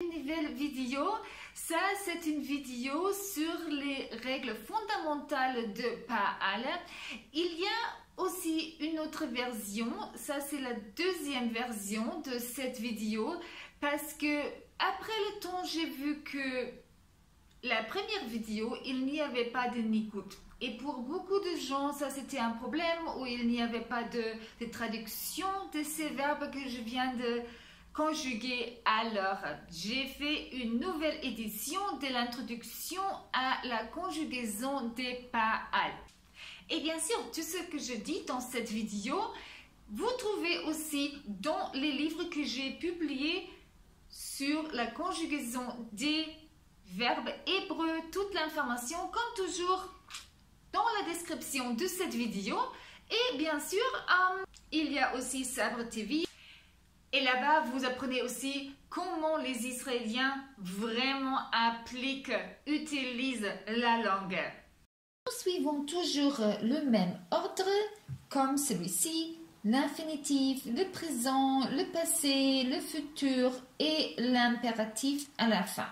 Une nouvelle vidéo. Ça, c'est une vidéo sur les règles fondamentales de Paal. Il y a aussi une autre version. Ça, c'est la deuxième version de cette vidéo parce que après le temps, j'ai vu que la première vidéo, il n'y avait pas de Nikud. Et pour beaucoup de gens, ça c'était un problème où il n'y avait pas de traduction de ces verbes que je viens de conjuguer. Alors, j'ai fait une nouvelle édition de l'introduction à la conjugaison des Paal. Et bien sûr, tout ce que je dis dans cette vidéo, vous trouvez aussi dans les livres que j'ai publiés sur la conjugaison des verbes hébreux, toute l'information, comme toujours, dans la description de cette vidéo. Et bien sûr, il y a aussi Sabre TV. Et là-bas, vous apprenez aussi comment les Israéliens vraiment appliquent, utilisent la langue. Nous suivons toujours le même ordre, comme celui-ci, l'infinitif, le présent, le passé, le futur et l'impératif à la fin.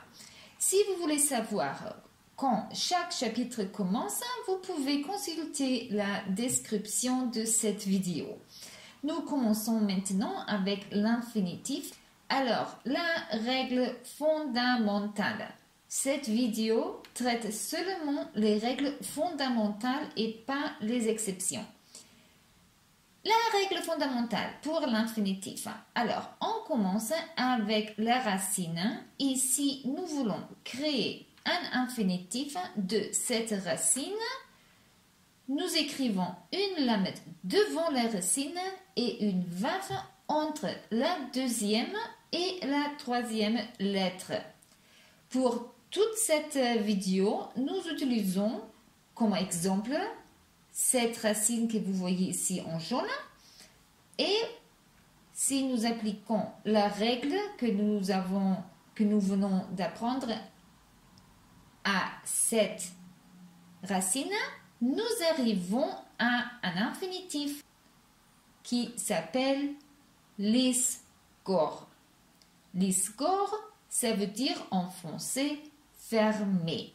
Si vous voulez savoir quand chaque chapitre commence, vous pouvez consulter la description de cette vidéo. Nous commençons maintenant avec l'infinitif. Alors, la règle fondamentale. Cette vidéo traite seulement les règles fondamentales et pas les exceptions. La règle fondamentale pour l'infinitif. Alors, on commence avec la racine. Ici, nous voulons créer un infinitif de cette racine. Nous écrivons une lamette devant la racine et une vaf entre la deuxième et la troisième lettre. Pour toute cette vidéo, nous utilisons comme exemple cette racine que vous voyez ici en jaune. Et si nous appliquons la règle que nous venons d'apprendre à cette racine, nous arrivons à un infinitif qui s'appelle lisgor. Lisgor, ça veut dire en français fermer.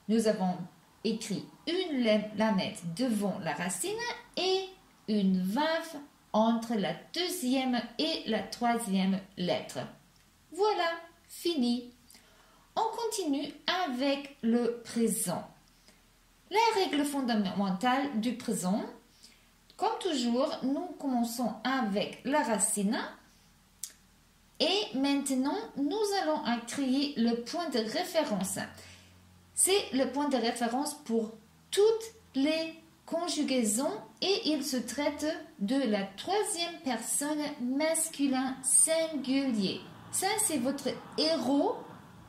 Nous avons écrit une lamette devant la racine et une vaf entre la deuxième et la troisième lettre. Voilà, fini. On continue avec le présent. La règle fondamentale du présent, comme toujours, nous commençons avec la racine et maintenant nous allons créer le point de référence. C'est le point de référence pour toutes les conjugaisons et il se traite de la troisième personne masculin singulier. Ça, c'est votre héros,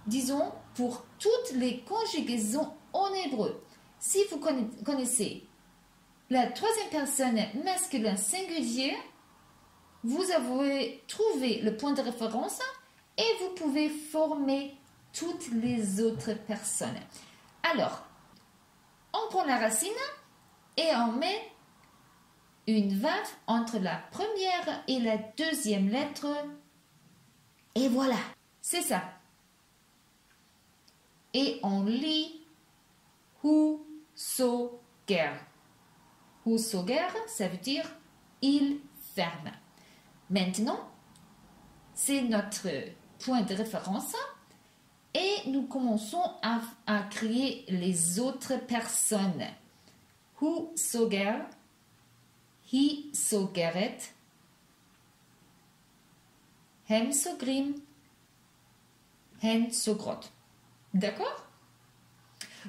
disons, pour toutes les conjugaisons en hébreu. Si vous connaissez la troisième personne masculin singulier, vous avez trouvé le point de référence et vous pouvez former toutes les autres personnes. Alors, on prend la racine et on met une vaf entre la première et la deuxième lettre. Et voilà, c'est ça. Et on lit Husoger. Husoger, ça veut dire il ferme. Maintenant, c'est notre point de référence et nous commençons à créer les autres personnes. Husoger, hi sogeret, hem sogrim, hen sogrot. D'accord?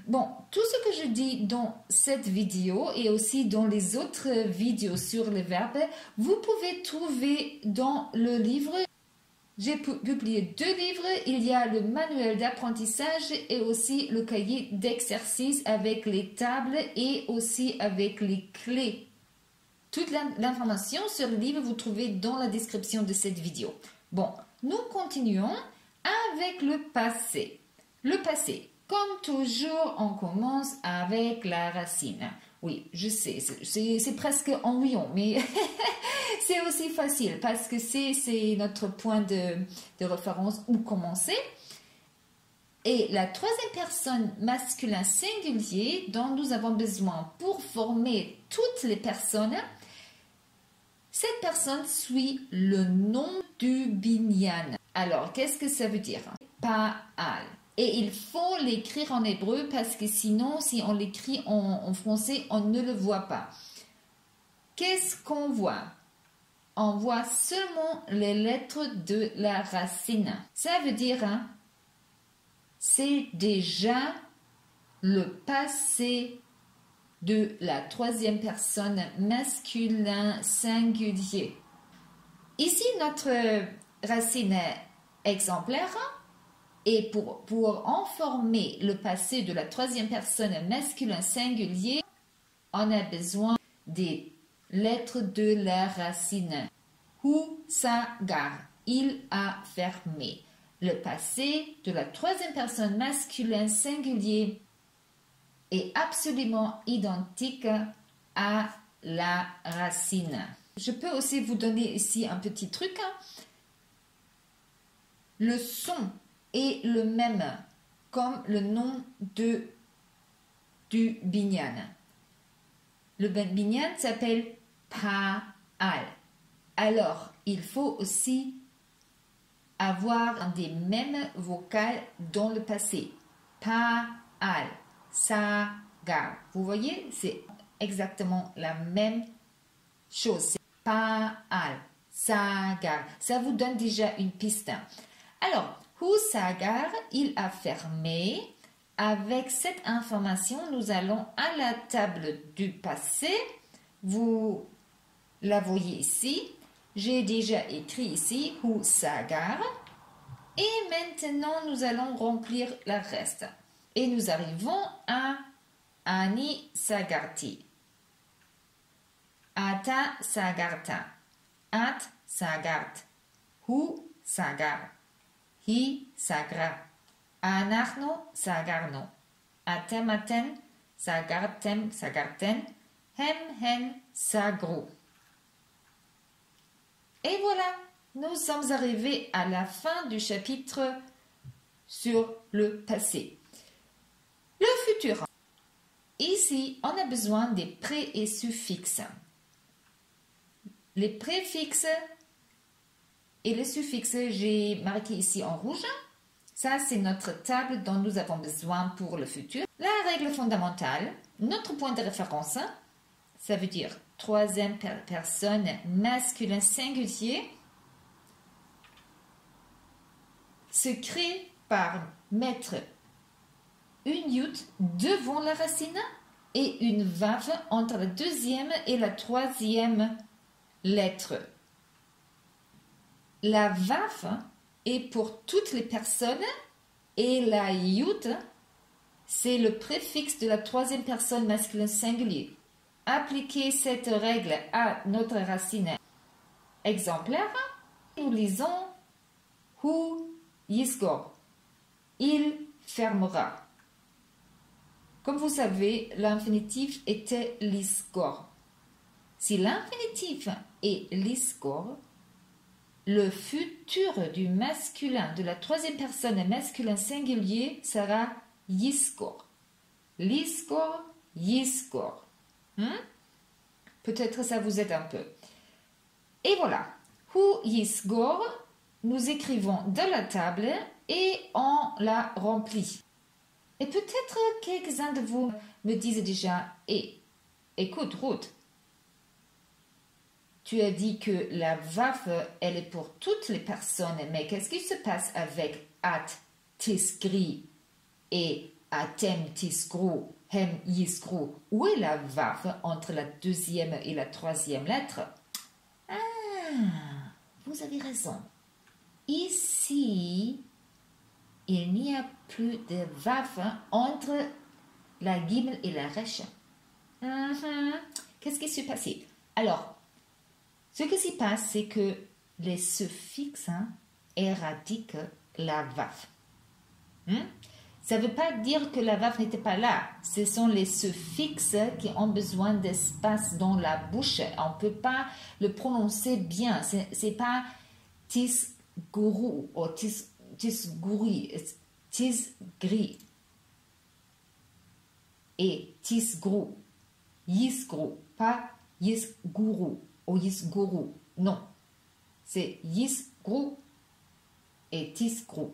Bon, tout ce que je dis dans cette vidéo et aussi dans les autres vidéos sur les verbes, vous pouvez trouver dans le livre. J'ai publié 2 livres. Il y a le manuel d'apprentissage et aussi le cahier d'exercice avec les tables et aussi avec les clés. Toute l'information sur le livre, vous trouvez dans la description de cette vidéo. Bon, nous continuons avec le passé. Le passé. Comme toujours, on commence avec la racine. Oui, je sais, c'est presque ennuyant, mais c'est aussi facile parce que c'est notre point de référence où commencer. Et la troisième personne masculin singulier dont nous avons besoin pour former toutes les personnes, cette personne suit le nom du binyan. Alors, qu'est-ce que ça veut dire? Pa'al. Et il faut l'écrire en hébreu parce que sinon, si on l'écrit en français, on ne le voit pas. Qu'est-ce qu'on voit? On voit seulement les lettres de la racine. Ça veut dire, c'est déjà le passé de la troisième personne masculin singulier. Ici, notre racine exemplaire. Et pour en former le passé de la troisième personne masculin singulier, on a besoin des lettres de la racine. Hu sagar, il a fermé. Le passé de la troisième personne masculin singulier est absolument identique à la racine. Je peux aussi vous donner ici un petit truc. Le son est le même comme le nom du binyan. Le binyan s'appelle Pa'al. Alors, il faut aussi avoir des mêmes vocales dans le passé. Pa'al, sagar. Vous voyez, c'est exactement la même chose. Pa'al, sagar. Ça vous donne déjà une piste. Alors, Hu sagar, il a fermé. Avec cette information, nous allons à la table du passé. Vous la voyez ici. J'ai déjà écrit ici Hu sagar. Et maintenant, nous allons remplir le reste. Et nous arrivons à Ani sagarti. Ata sagarta. At sagart. Hu sagar. Hi sagra. Anachno sagarno. Atem aten sagartem sagarten. Hem hen sagro. Et voilà, nous sommes arrivés à la fin du chapitre sur le passé. Le futur. Ici, on a besoin des pré et suffixes. Les préfixes et les suffixes, j'ai marqué ici en rouge. Ça, c'est notre table dont nous avons besoin pour le futur. La règle fondamentale, notre point de référence, ça veut dire troisième personne masculin singulier, se crée par mettre une yud devant la racine et une vav entre la deuxième et la troisième lettre. La vav est pour toutes les personnes et la yud, c'est le préfixe de la troisième personne masculin singulier. Appliquez cette règle à notre racine exemplaire. Nous lisons Hu yisgor. Il fermera. Comme vous savez, l'infinitif était lisgor. Si l'infinitif est lisgor, le futur du masculin de la troisième personne masculin singulier sera yisgor. Lisgor, yisgor. Peut-être ça vous aide un peu. Et voilà. Hu yisgor, nous écrivons dans la table et on la remplit. Et peut-être quelques-uns de vous me disent déjà, écoute Ruth, tu as dit que la vav, elle est pour toutes les personnes, mais qu'est-ce qui se passe avec at tisgri et atem tisgru, hem yisgru? Où est la vav entre la deuxième et la troisième lettre? Vous avez raison. Ici, il n'y a plus de vav entre la gimel et la resh. Qu'est-ce qui s'est passé? Alors, ce qui s'y passe, c'est que les suffixes éradiquent la vav. Ça ne veut pas dire que la VAF n'était pas là. Ce sont les suffixes qui ont besoin d'espace dans la bouche. On ne peut pas le prononcer bien. Ce n'est pas tisguru ou tisguri, tisgri et tisgru, yisgru, pas yisguru ou yisguru. Non, c'est yisgru et tisgru.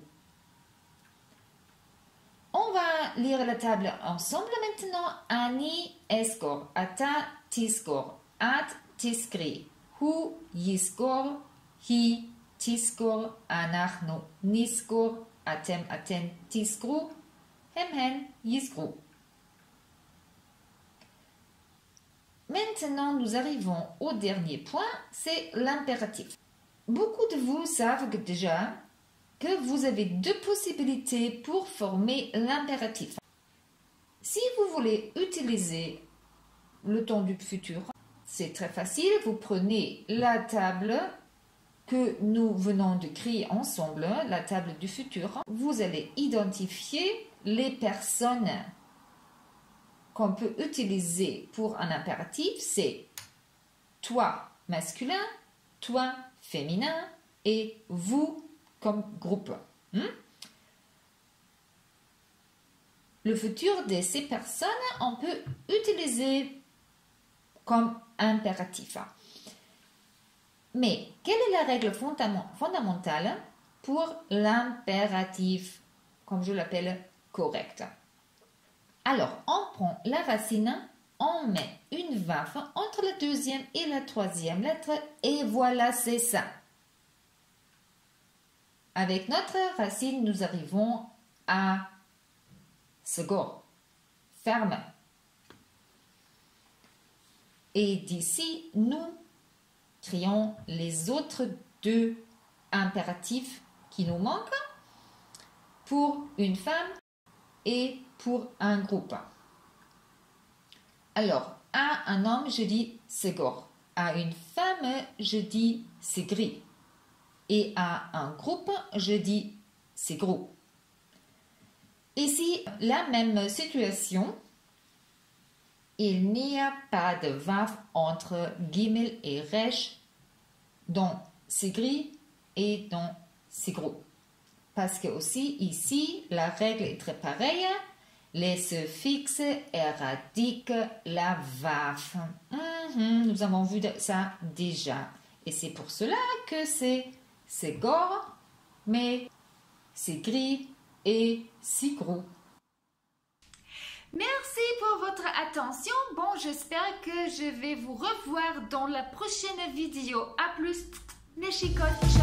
On va lire la table ensemble maintenant. Ani esgor, ata tisgor, at tisgri, hu yisgor, hi tisgor, anachnu nisgor, aten tisgru, hen yisgru. Maintenant, nous arrivons au dernier point, c'est l'impératif. Beaucoup de vous savent déjà que vous avez deux possibilités pour former l'impératif. Si vous voulez utiliser le temps du futur, c'est très facile. Vous prenez la table que nous venons de créer ensemble, la table du futur. Vous allez identifier les personnes qu'on peut utiliser pour un impératif. C'est toi masculin, toi féminin et vous comme groupe. Le futur de ces personnes, on peut utiliser comme impératif. Mais quelle est la règle fondamentale pour l'impératif, comme je l'appelle, correct? Alors, on prend la racine, on met une VAF entre la deuxième et la troisième lettre et voilà, c'est ça. Avec notre racine, nous arrivons à segor, ferme. Et d'ici, nous créons les autres deux impératifs qui nous manquent pour une femme et pour un groupe. Alors, à un homme, je dis segor. À une femme, je dis segri. Et à un groupe, je dis segru. Ici, la même situation. Il n'y a pas de VAF entre gimel et resh dans segri et dans segru. Parce que aussi, ici, la règle est très pareille. Les suffixes éradiquent la VAF. Nous avons vu ça déjà. Et c'est pour cela que c'est segor, mais segri et segru. Merci pour votre attention. Bon, j'espère que je vais vous revoir dans la prochaine vidéo. À plus, les chicottes.